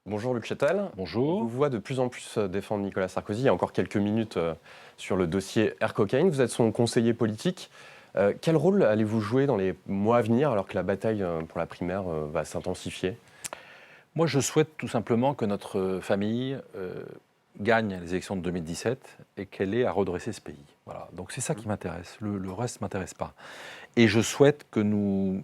Bonjour Luc Chétel. Bonjour. On vous voit de plus en plus défendre Nicolas Sarkozy. Il y a encore quelques minutes sur le dossier Air Cocaine. Vous êtes son conseiller politique. Quel rôle allez-vous jouer dans les mois à venir alors que la bataille pour la primaire va s'intensifier ? Moi, je souhaite tout simplement que notre famille gagne les élections de 2017 et qu'elle ait à redresser ce pays. Voilà. Donc c'est ça qui m'intéresse. Le reste ne m'intéresse pas. Et je souhaite que nous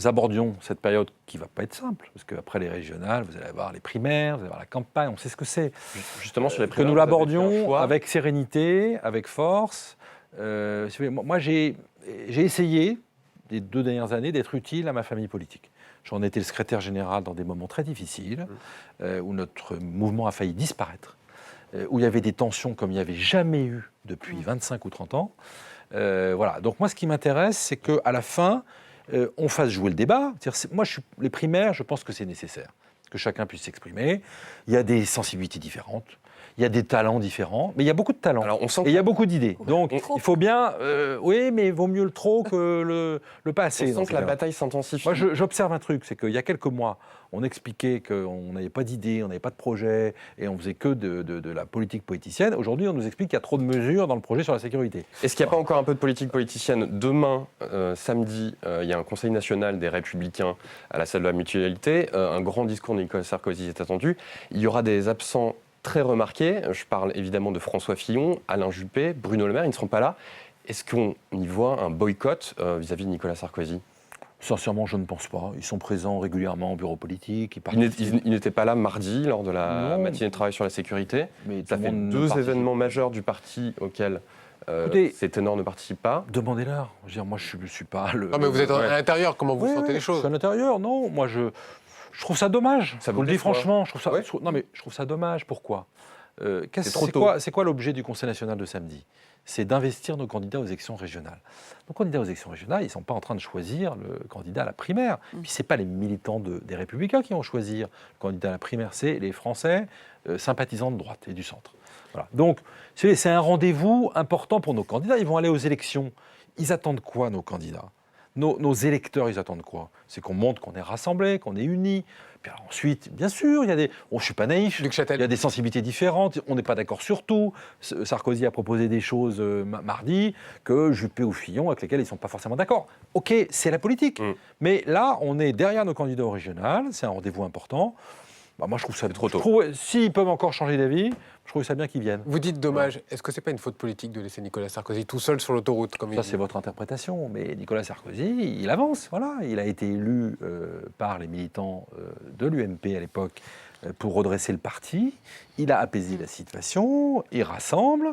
abordions cette période qui ne va pas être simple, parce qu'après les régionales, vous allez avoir les primaires, vous allez avoir la campagne, on sait ce que c'est. Justement, sur les Que primaires, nous vous avez fait un l'abordions choix. avec sérénité, avec force. Moi, j'ai essayé, les 2 dernières années, d'être utile à ma famille politique. J'en ai été le secrétaire général dans des moments très difficiles, où notre mouvement a failli disparaître, où il y avait des tensions comme il n'y avait jamais eu depuis 25 ou 30 ans. Voilà. Donc moi, ce qui m'intéresse, c'est qu'à la fin, on fasse jouer le débat. Moi, les primaires, je pense que c'est nécessaire, que chacun puisse s'exprimer. Il y a des sensibilités différentes, il y a des talents différents, mais il y a beaucoup de talents. Alors, on sent et il y a beaucoup d'idées. Donc, on- il faut bien... oui, mais il vaut mieux le trop que le pas assez. On dans sent ces que la cas-là. bataille s'intensifie. Moi, j'observe un truc, c'est qu'il y a quelques mois, on expliquait qu'on n'avait pas d'idées, on n'avait pas de projet, et on faisait que de la politique politicienne. Aujourd'hui, on nous explique qu'il y a trop de mesures dans le projet sur la sécurité. Est-ce qu'il n'y a pas encore un peu de politique politicienne ? Demain, samedi, il y a un Conseil national des Républicains à la salle de la Mutualité. Un grand discours de Nicolas Sarkozy est attendu. Il y aura des absents très remarqués. Je parle évidemment de François Fillon, Alain Juppé, Bruno Le Maire. Ils ne seront pas là. Est-ce qu'on y voit un boycott vis-à-vis de Nicolas Sarkozy ? Sincèrement, je ne pense pas. Ils sont présents régulièrement au bureau politique. Ils n'étaient pas là mardi lors de la Non. matinée de travail sur la sécurité. Mais Ça tout le fait monde ne 2 participe événements majeurs du parti auxquels Écoutez, ces ténors ne participent pas. Demandez-leur. Je veux dire, moi, je ne suis pas le... Non, mais vous êtes à l'intérieur, comment vous sentez les Je choses suis à l'intérieur, non. Moi, je trouve ça dommage. Ça Je vous vous le dis déçoit. franchement. Je trouve ça, Ouais. non, mais je trouve ça dommage. Pourquoi C'est trop tôt. C'est quoi l'objet du Conseil national de samedi ? C'est d'investir nos candidats aux élections régionales. Nos candidats aux élections régionales, ils ne sont pas en train de choisir le candidat à la primaire. Puis ce n'est pas les militants des Républicains qui vont choisir le candidat à la primaire, c'est les Français sympathisants de droite et du centre. Voilà. Donc, c'est un rendez-vous important pour nos candidats. Ils vont aller aux élections. Ils attendent quoi, nos candidats ? Nos électeurs, ils attendent quoi ? C'est qu'on montre qu'on est rassemblés, qu'on est unis. Puis alors ensuite, bien sûr, il y a des... je ne suis pas naïf. Luc Châtel. Il y a des sensibilités différentes. On n'est pas d'accord sur tout. Sarkozy a proposé des choses mardi que Juppé ou Fillon, avec lesquelles ils ne sont pas forcément d'accord. OK, c'est la politique. Mais là, on est derrière nos candidats au régional. C'est un rendez-vous important. Bah, moi, je trouve ça trop tôt. S'ils peuvent encore changer d'avis, je trouve ça bien qu'ils viennent. Vous dites dommage, est-ce que c'est pas une faute politique de laisser Nicolas Sarkozy tout seul sur l'autoroute comme Ça, il dit c'est votre interprétation. Mais Nicolas Sarkozy, il avance. Voilà. Il a été élu par les militants de l'UMP à l'époque pour redresser le parti. Il a apaisé la situation. Il rassemble.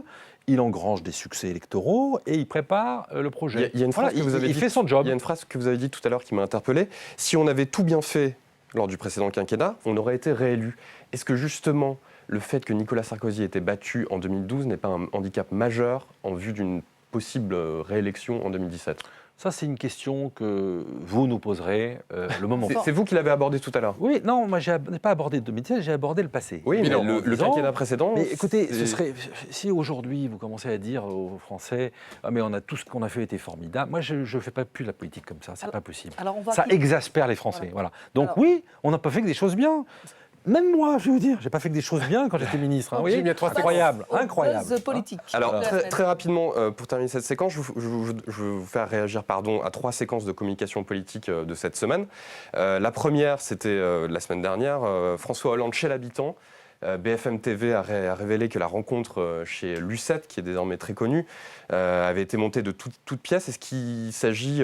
Il engrange des succès électoraux et il prépare le projet. Il y a une phrase que vous avez il dit- fait son job. Il y a une phrase que vous avez dit tout à l'heure qui m'a interpellé. Si on avait tout bien fait lors du précédent quinquennat, on aurait été réélu. Est-ce que justement, le fait que Nicolas Sarkozy ait été battu en 2012 n'est pas un handicap majeur en vue d'une possible réélection en 2017 ? Ça, c'est une question que vous nous poserez le moment. C'est vous qui l'avez abordé tout à l'heure. Oui, non, moi, je n'ai pas abordé le 2017, j'ai abordé le passé. Oui, mais non, le en disant- quinquennat précédent... Mais écoutez, c'est- si aujourd'hui vous commencez à dire aux Français « Ah mais on a tout ce qu'on a fait était formidable », moi je ne fais pas plus la politique comme ça, c'est pas possible. Alors on va Ça exaspère les Français, voilà. Donc Alors- oui, on n'a pas fait que des choses bien. Même moi, je vais vous dire, j'ai pas fait que des choses bien quand j'étais ministre. Hein, vous voyez, Jim, il y a 3 secondes. incroyable, au incroyable. buzz politique. Alors, de la très, semaine. très rapidement, pour terminer cette séquence, je vais vous faire réagir à 3 séquences de communication politique de cette semaine. La première, c'était la semaine dernière, François Hollande chez l'habitant. BFM TV a révélé que la rencontre chez Lucette, qui est désormais très connue, avait été montée de toutes pièces. Est-ce qu'il s'agit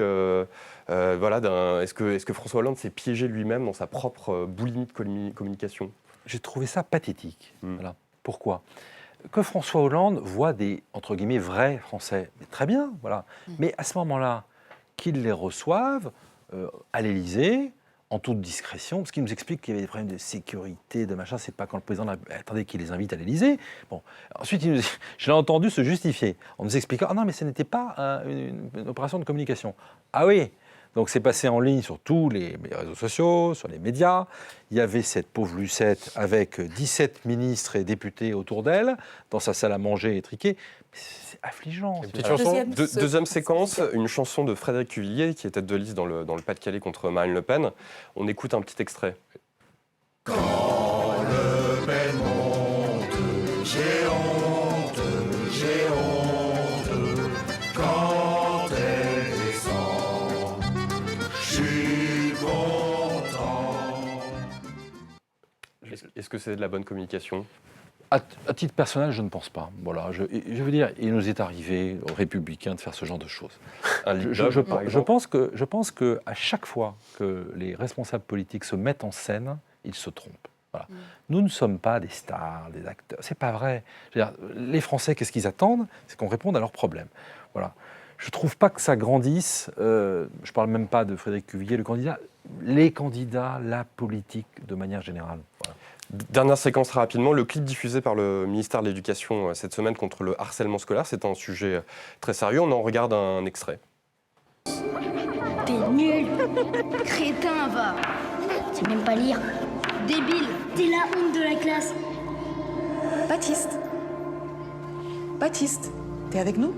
est-ce que François Hollande s'est piégé lui-même dans sa propre boulimie de communication ? J'ai trouvé ça pathétique. Voilà. Pourquoi ? Que François Hollande voit des, entre guillemets, vrais Français, mais très bien, voilà. Mais à ce moment-là, qu'il les reçoive à l'Élysée, en toute discrétion, parce qu'il nous explique qu'il y avait des problèmes de sécurité, de machin, c'est pas quand le président attendait qu'il les invite à l'Élysée. Bon. Ensuite, je l'ai entendu se justifier en nous expliquant « Ah non, mais ce n'était pas une opération de communication. » Ah oui. Donc c'est passé en ligne sur tous les réseaux sociaux, sur les médias. Il y avait cette pauvre Lucette avec 17 ministres et députés autour d'elle, dans sa salle à manger étriquée. C'est affligeant. Une petite chanson. Deuxième séquence, une chanson de Frédéric Cuvillier, qui est tête de liste dans le Pas-de-Calais contre Marine Le Pen. On écoute un petit extrait. Quand Le Pen monte, j'ai honte, j'ai honte. Quand elle descend, je suis content. Est-ce que c'est de la bonne communication ? À titre personnel, je ne pense pas. Voilà, je veux dire, il nous est arrivé aux Républicains de faire ce genre de choses. Je pense que à chaque fois que les responsables politiques se mettent en scène, ils se trompent. Voilà. Nous ne sommes pas des stars, des acteurs. C'est pas vrai. Je veux dire, les Français, qu'est-ce qu'ils attendent ? C'est qu'on réponde à leurs problèmes. Voilà. Je ne trouve pas que ça grandisse. Je ne parle même pas de Frédéric Cuvillier, le candidat. Les candidats, la politique de manière générale. Voilà. Dernière séquence très rapidement, le clip diffusé par le ministère de l'Éducation cette semaine contre le harcèlement scolaire, c'est un sujet très sérieux. On en regarde un extrait. T'es nul, crétin, va. Tu sais même pas lire. Débile, t'es la honte de la classe. Baptiste, t'es avec nous ?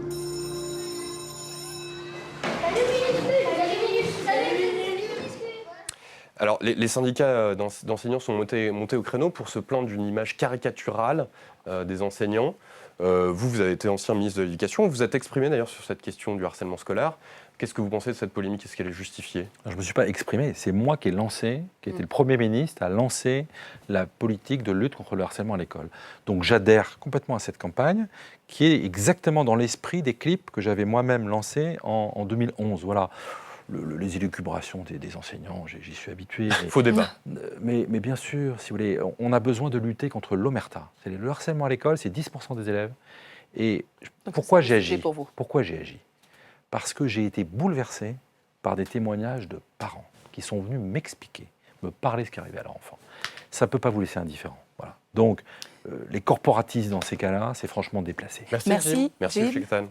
Alors, les syndicats d'enseignants sont montés au créneau pour se plaindre d'une image caricaturale des enseignants. Vous avez été ancien ministre de l'Éducation, vous êtes exprimé d'ailleurs sur cette question du harcèlement scolaire. Qu'est-ce que vous pensez de cette polémique ? Est-ce qu'elle est justifiée ? Je ne me suis pas exprimé, c'est moi qui ai lancé, qui était le Premier ministre, à lancer la politique de lutte contre le harcèlement à l'école. Donc j'adhère complètement à cette campagne, qui est exactement dans l'esprit des clips que j'avais moi-même lancés en 2011. Voilà. Les élucubrations des enseignants, j'y suis habitué. Faux débat. Mais bien sûr, si vous voulez, on a besoin de lutter contre l'omerta. Le harcèlement à l'école, c'est 10% des élèves. Et pourquoi j'ai agi ? Pourquoi j'ai agi ? Parce que j'ai été bouleversé par des témoignages de parents qui sont venus m'expliquer, me parler de ce qui arrivait à leur enfant. Ça ne peut pas vous laisser indifférent. Voilà. Donc, les corporatistes dans ces cas-là, c'est franchement déplacé. Merci, M. Chektan.